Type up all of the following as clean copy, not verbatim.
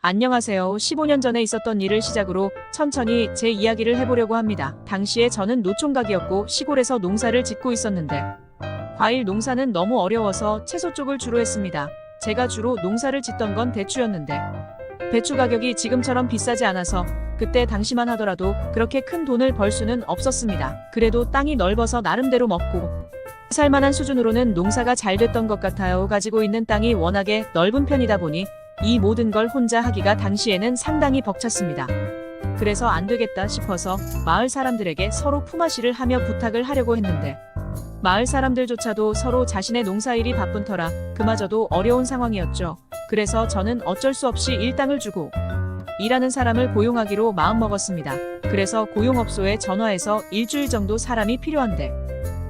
안녕하세요. 15년 전에 있었던 일을 시작으로 천천히 제 이야기를 해보려고 합니다. 당시에 저는 노총각이었고 시골에서 농사를 짓고 있었는데 과일 농사는 너무 어려워서 채소 쪽을 주로 했습니다. 제가 주로 농사를 짓던 건 대추였는데 배추 가격이 지금처럼 비싸지 않아서 그때 당시만 하더라도 그렇게 큰 돈을 벌 수는 없었습니다. 그래도 땅이 넓어서 나름대로 먹고 살만한 수준으로는 농사가 잘 됐던 것 같아요. 가지고 있는 땅이 워낙에 넓은 편이다 보니 이 모든 걸 혼자 하기가 당시에는 상당히 벅찼습니다. 그래서 안 되겠다 싶어서 마을 사람들에게 서로 품앗이를 하며 부탁을 하려고 했는데 마을 사람들조차도 서로 자신의 농사일이 바쁜 터라 그마저도 어려운 상황이었죠. 그래서 저는 어쩔 수 없이 일당을 주고 일하는 사람을 고용하기로 마음먹었습니다. 그래서 고용업소에 전화해서 일주일 정도 사람이 필요한데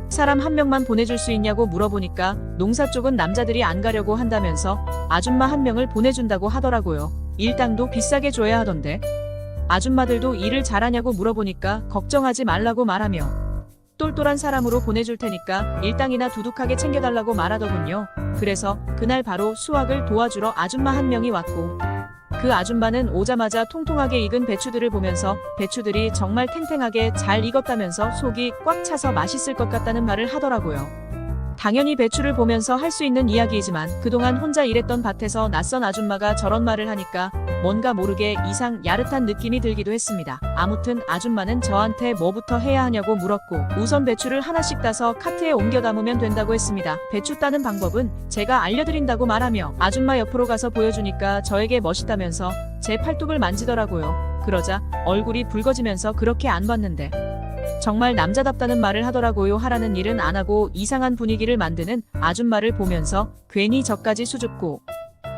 사람 한 명만 보내줄 수 있냐고 물어보니까 농사 쪽은 남자들이 안 가려고 한다면서 아줌마 한 명을 보내준다고 하더라고요. 일당도 비싸게 줘야 하던데 아줌마들도 일을 잘하냐고 물어보니까 걱정하지 말라고 말하며 똘똘한 사람으로 보내줄 테니까 일당이나 두둑하게 챙겨달라고 말하더군요. 그래서 그날 바로 수확을 도와주러 아줌마 한 명이 왔고 그 아줌마는 오자마자 통통하게 익은 배추들을 보면서 배추들이 정말 탱탱하게 잘 익었다면서 속이 꽉 차서 맛있을 것 같다는 말을 하더라고요. 당연히 배추를 보면서 할 수 있는 이야기이지만 그동안 혼자 일했던 밭에서 낯선 아줌마가 저런 말을 하니까 뭔가 모르게 이상 야릇한 느낌이 들기도 했습니다. 아무튼 아줌마는 저한테 뭐부터 해야 하냐고 물었고 우선 배추를 하나씩 따서 카트에 옮겨 담으면 된다고 했습니다. 배추 따는 방법은 제가 알려드린다고 말하며 아줌마 옆으로 가서 보여주니까 저에게 멋있다면서 제 팔뚝을 만지더라고요. 그러자 얼굴이 붉어지면서 그렇게 안 봤는데 정말 남자답다는 말을 하더라고요. 하라는 일은 안 하고 이상한 분위기를 만드는 아줌마를 보면서 괜히 저까지 수줍고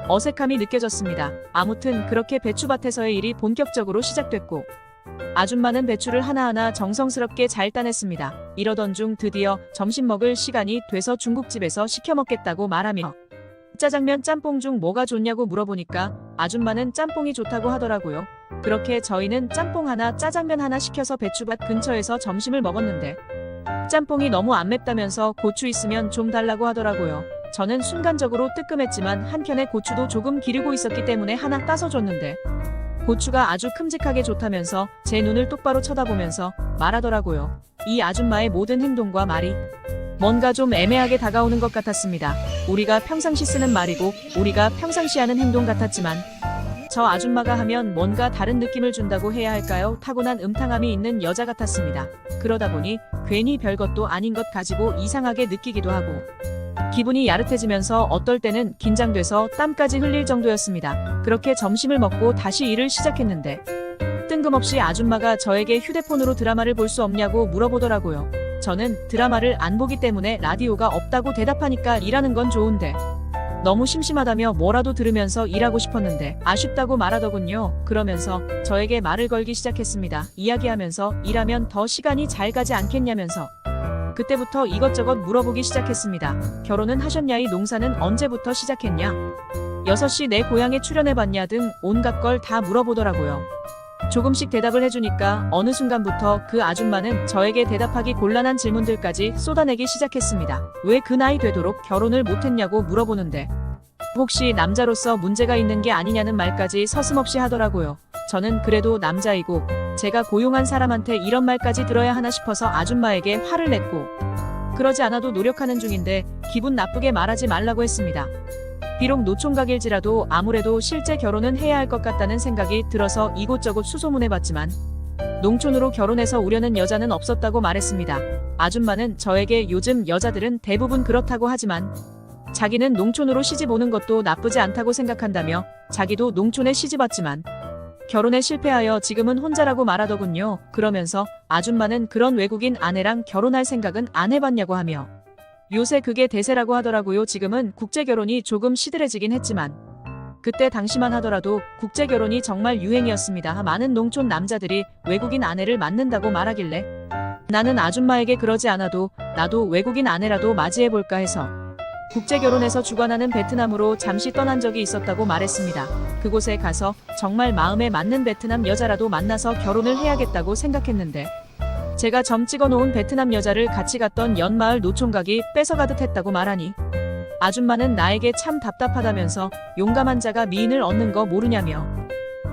어색함이 느껴졌습니다. 아무튼 그렇게 배추밭에서의 일이 본격적으로 시작됐고 아줌마는 배추를 하나하나 정성스럽게 잘 따냈습니다. 이러던 중 드디어 점심 먹을 시간이 돼서 중국집에서 시켜 먹겠다고 말하며 짜장면 짬뽕 중 뭐가 좋냐고 물어보니까 아줌마는 짬뽕이 좋다고 하더라고요. 그렇게 저희는 짬뽕 하나 짜장면 하나 시켜서 배추밭 근처에서 점심을 먹었는데 짬뽕이 너무 안 맵다면서 고추 있으면 좀 달라고 하더라고요. 저는 순간적으로 뜨끔했지만 한켠에 고추도 조금 기르고 있었기 때문에 하나 따서 줬는데 고추가 아주 큼직하게 좋다면서 제 눈을 똑바로 쳐다보면서 말하더라고요. 이 아줌마의 모든 행동과 말이 뭔가 좀 애매하게 다가오는 것 같았습니다. 우리가 평상시 쓰는 말이고 우리가 평상시 하는 행동 같았지만 저 아줌마가 하면 뭔가 다른 느낌을 준다고 해야 할까요? 타고난 음탕함이 있는 여자 같았습니다. 그러다 보니 괜히 별것도 아닌 것 가지고 이상하게 느끼기도 하고 기분이 야릇해지면서 어떨 때는 긴장돼서 땀까지 흘릴 정도였습니다. 그렇게 점심을 먹고 다시 일을 시작했는데 뜬금없이 아줌마가 저에게 휴대폰으로 드라마를 볼 수 없냐고 물어보더라고요. 저는 드라마를 안 보기 때문에 라디오가 없다고 대답하니까 일하는 건 좋은데 너무 심심하다며 뭐라도 들으면서 일하고 싶었는데 아쉽다고 말하더군요. 그러면서 저에게 말을 걸기 시작했습니다. 이야기하면서 일하면 더 시간이 잘 가지 않겠냐면서 그때부터 이것저것 물어보기 시작했습니다. 결혼은 하셨냐? 이 농사는 언제부터 시작했냐? 6시 내 고향에 출연해봤냐? 등 온갖 걸 다 물어보더라고요. 조금씩 대답을 해주니까 어느 순간부터 그 아줌마는 저에게 대답하기 곤란한 질문들까지 쏟아내기 시작했습니다. 왜 그 나이 되도록 결혼을 못했냐고 물어보는데 혹시 남자로서 문제가 있는 게 아니냐는 말까지 서슴없이 하더라고요. 저는 그래도 남자이고 제가 고용한 사람한테 이런 말까지 들어야 하나 싶어서 아줌마에게 화를 냈고 그러지 않아도 노력하는 중인데 기분 나쁘게 말하지 말라고 했습니다. 비록 노총각일지라도 아무래도 실제 결혼은 해야 할 것 같다는 생각이 들어서 이곳저곳 수소문해봤지만 농촌으로 결혼해서 오려는 여자는 없었다고 말했습니다. 아줌마는 저에게 요즘 여자들은 대부분 그렇다고 하지만 자기는 농촌으로 시집 오는 것도 나쁘지 않다고 생각한다며 자기도 농촌에 시집 왔지만 결혼에 실패하여 지금은 혼자라고 말하더군요. 그러면서 아줌마는 그런 외국인 아내랑 결혼할 생각은 안 해봤냐고 하며 요새 그게 대세라고 하더라고요. 지금은 국제결혼이 조금 시들해지긴 했지만 그때 당시만 하더라도 국제결혼이 정말 유행이었습니다. 많은 농촌 남자들이 외국인 아내를 맞는다고 말하길래 나는 아줌마에게 그러지 않아도 나도 외국인 아내라도 맞이해볼까 해서 국제결혼에서 주관하는 베트남으로 잠시 떠난 적이 있었다고 말했습니다. 그곳에 가서 정말 마음에 맞는 베트남 여자라도 만나서 결혼을 해야겠다고 생각했는데 제가 점 찍어놓은 베트남 여자를 같이 갔던 연마을 노총각이 뺏어가듯 했다고 말하니 아줌마는 나에게 참 답답하다면서 용감한 자가 미인을 얻는 거 모르냐며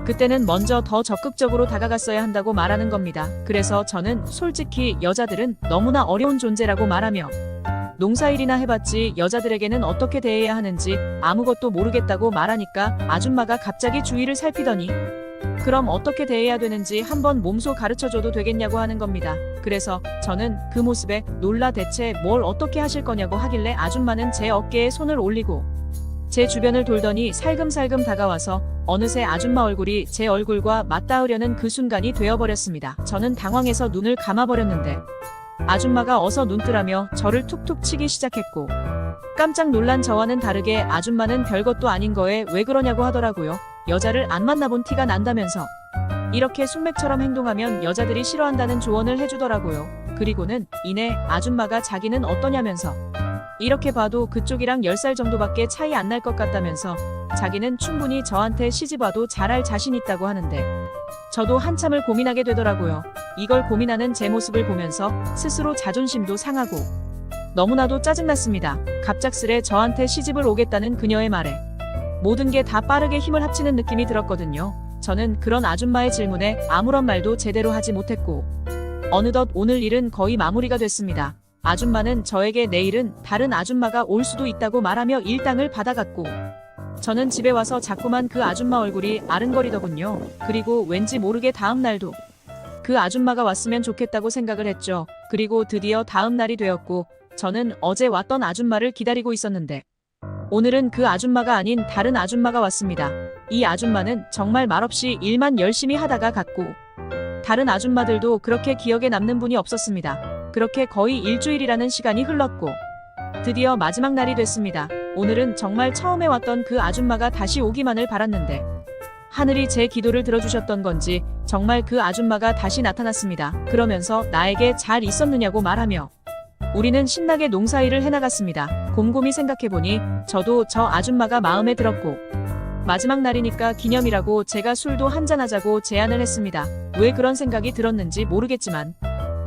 그때는 먼저 더 적극적으로 다가갔어야 한다고 말하는 겁니다. 그래서 저는 솔직히 여자들은 너무나 어려운 존재라고 말하며 농사일이나 해봤지 여자들에게는 어떻게 대해야 하는지 아무것도 모르겠다고 말하니까 아줌마가 갑자기 주위를 살피더니 그럼 어떻게 대해야 되는지 한번 몸소 가르쳐줘도 되겠냐고 하는 겁니다. 그래서 저는 그 모습에 놀라 대체 뭘 어떻게 하실 거냐고 하길래 아줌마는 제 어깨에 손을 올리고 제 주변을 돌더니 살금살금 다가와서 어느새 아줌마 얼굴이 제 얼굴과 맞닿으려는 그 순간이 되어버렸습니다. 저는 당황해서 눈을 감아버렸는데 아줌마가 어서 눈 뜨라며 저를 툭툭 치기 시작했고 깜짝 놀란 저와는 다르게 아줌마는 별것도 아닌 거에 왜 그러냐고 하더라고요. 여자를 안 만나본 티가 난다면서 이렇게 숙맥처럼 행동하면 여자들이 싫어한다는 조언을 해주더라고요. 그리고는 이내 아줌마가 자기는 어떠냐면서 이렇게 봐도 그쪽이랑 10살 정도밖에 차이 안 날 것 같다면서 자기는 충분히 저한테 시집와도 잘할 자신 있다고 하는데 저도 한참을 고민하게 되더라고요. 이걸 고민하는 제 모습을 보면서 스스로 자존심도 상하고 너무나도 짜증났습니다. 갑작스레 저한테 시집을 오겠다는 그녀의 말에 모든 게 다 빠르게 힘을 합치는 느낌이 들었거든요. 저는 그런 아줌마의 질문에 아무런 말도 제대로 하지 못했고 어느덧 오늘 일은 거의 마무리가 됐습니다. 아줌마는 저에게 내일은 다른 아줌마가 올 수도 있다고 말하며 일당을 받아갔고 저는 집에 와서 자꾸만 그 아줌마 얼굴이 아른거리더군요. 그리고 왠지 모르게 다음 날도 그 아줌마가 왔으면 좋겠다고 생각을 했죠. 그리고 드디어 다음 날이 되었고 저는 어제 왔던 아줌마를 기다리고 있었는데 오늘은 그 아줌마가 아닌 다른 아줌마가 왔습니다. 이 아줌마는 정말 말없이 일만 열심히 하다가 갔고 다른 아줌마들도 그렇게 기억에 남는 분이 없었습니다. 그렇게 거의 일주일이라는 시간이 흘렀고 드디어 마지막 날이 됐습니다. 오늘은 정말 처음에 왔던 그 아줌마가 다시 오기만을 바랐는데 하늘이 제 기도를 들어주셨던 건지 정말 그 아줌마가 다시 나타났습니다. 그러면서 나에게 잘 있었느냐고 말하며 우리는 신나게 농사일을 해나갔습니다. 곰곰이 생각해보니 저도 저 아줌마가 마음에 들었고 마지막 날이니까 기념이라고 제가 술도 한잔하자고 제안을 했습니다. 왜 그런 생각이 들었는지 모르겠지만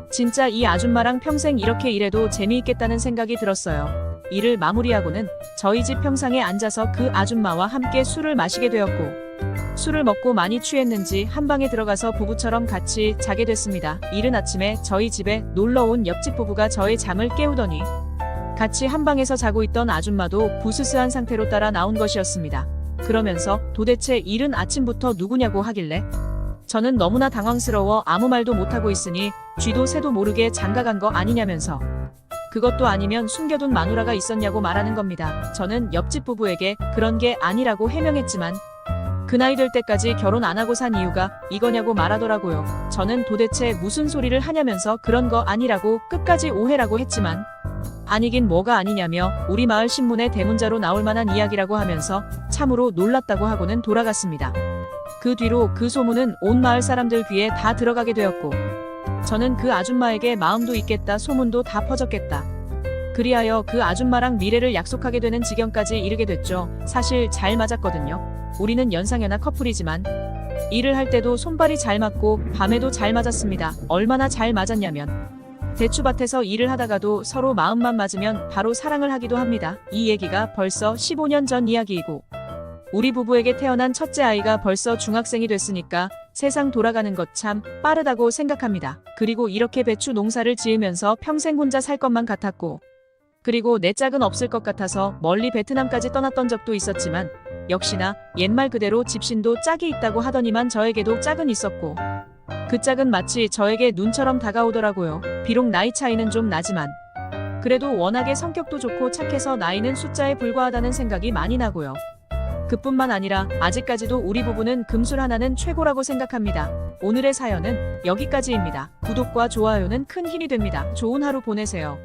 진짜 이 아줌마랑 평생 이렇게 일해도 재미있겠다는 생각이 들었어요. 일을 마무리하고는 저희 집 평상에 앉아서 그 아줌마와 함께 술을 마시게 되었고 술을 먹고 많이 취했는지 한방에 들어가서 부부처럼 같이 자게 됐습니다. 이른 아침에 저희 집에 놀러온 옆집 부부가 저의 잠을 깨우더니 같이 한방에서 자고 있던 아줌마도 부스스한 상태로 따라 나온 것이었습니다. 그러면서 도대체 이른 아침부터 누구냐고 하길래 저는 너무나 당황스러워 아무 말도 못하고 있으니 쥐도 새도 모르게 장가간 거 아니냐면서 그것도 아니면 숨겨둔 마누라가 있었냐고 말하는 겁니다. 저는 옆집 부부에게 그런 게 아니라고 해명했지만 그 나이 될 때까지 결혼 안 하고 산 이유가 이거냐고 말하더라고요. 저는 도대체 무슨 소리를 하냐면서 그런 거 아니라고 끝까지 오해라고 했지만 아니긴 뭐가 아니냐며 우리 마을 신문에 대문자로 나올 만한 이야기라고 하면서 참으로 놀랐다고 하고는 돌아갔습니다. 그 뒤로 그 소문은 온 마을 사람들 귀에 다 들어가게 되었고 저는 그 아줌마에게 마음도 있겠다 소문도 다 퍼졌겠다. 그리하여 그 아줌마랑 미래를 약속하게 되는 지경까지 이르게 됐죠. 사실 잘 맞았거든요. 우리는 연상연하 커플이지만 일을 할 때도 손발이 잘 맞고 밤에도 잘 맞았습니다. 얼마나 잘 맞았냐면 대추밭에서 일을 하다가도 서로 마음만 맞으면 바로 사랑을 하기도 합니다. 이 얘기가 벌써 15년 전 이야기이고 우리 부부에게 태어난 첫째 아이가 벌써 중학생이 됐으니까 세상 돌아가는 것 참 빠르다고 생각합니다. 그리고 이렇게 배추 농사를 지으면서 평생 혼자 살 것만 같았고 그리고 내 짝은 없을 것 같아서 멀리 베트남까지 떠났던 적도 있었지만 역시나 옛말 그대로 집신도 짝이 있다고 하더니만 저에게도 짝은 있었고 그 짝은 마치 저에게 눈처럼 다가오더라고요. 비록 나이 차이는 좀 나지만 그래도 워낙에 성격도 좋고 착해서 나이는 숫자에 불과하다는 생각이 많이 나고요. 그뿐만 아니라 아직까지도 우리 부부는 금술 하나는 최고라고 생각합니다. 오늘의 사연은 여기까지입니다. 구독과 좋아요는 큰 힘이 됩니다. 좋은 하루 보내세요.